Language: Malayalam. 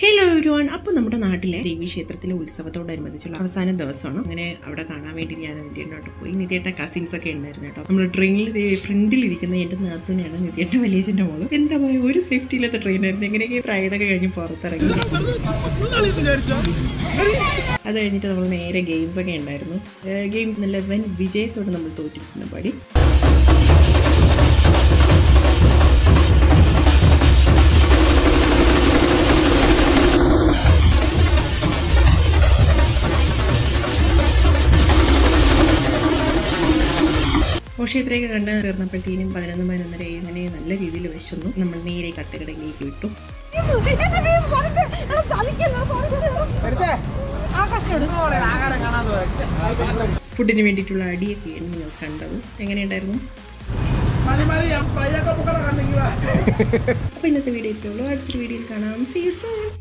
Hello everyone. അപ്പോൾ നമ്മുടെ നാട്ടിലെ ദേവീക്ഷേത്രത്തിലെ ഉത്സവത്തോടനുബന്ധിച്ചുള്ള അവസാന ദിവസമാണ്. അങ്ങനെ അവിടെ കാണാൻ വേണ്ടി ഞാൻ നിത്യേട്ടനോട്ട് പോയി. നിത്യേട്ട കസിൻസ് ഒക്കെ ഉണ്ടായിരുന്നു കേട്ടോ. നമ്മൾ ട്രെയിനിൽ ഫ്രണ്ടിലിരിക്കുന്ന എൻ്റെ നാത്തൂനെയാണ് നിത്യേട്ട വലിയച്ഛൻ്റെ മോള്. എന്താ പറയുക, ഒരു സേഫ്റ്റി ഇല്ലാത്ത ട്രെയിനായിരുന്നു. എങ്ങനെയൊക്കെ റൈഡൊക്കെ കഴിഞ്ഞ് പുറത്തിറങ്ങി. അത് കഴിഞ്ഞിട്ട് നമ്മൾ നേരെ ഗെയിംസ് ഒക്കെ ഉണ്ടായിരുന്നു. ഗെയിംസ് 11 വിജയത്തോട് നമ്മൾ തോറ്റിട്ടുണ്ട് പാടി. ഘോഷയാത്രയൊക്കെ കണ്ട് തീർന്നപ്പോഴത്തേനും 11-11:30 ഇങ്ങനെ നല്ല രീതിയിൽ വിശന്നു. നമ്മൾ നേരെ തട്ടുകടയിലേക്ക് വിട്ടു. ഫുഡിന് വേണ്ടിയിട്ടുള്ള അടിയൊക്കെയാണ് നിങ്ങൾ കണ്ടത്. എങ്ങനെയുണ്ടായിരുന്നു? അപ്പോൾ ഇന്നത്തെ വീഡിയോ ഇത്രയുള്ളൂ. അടുത്തൊരു വീഡിയോയിൽ കാണാം. See you soon.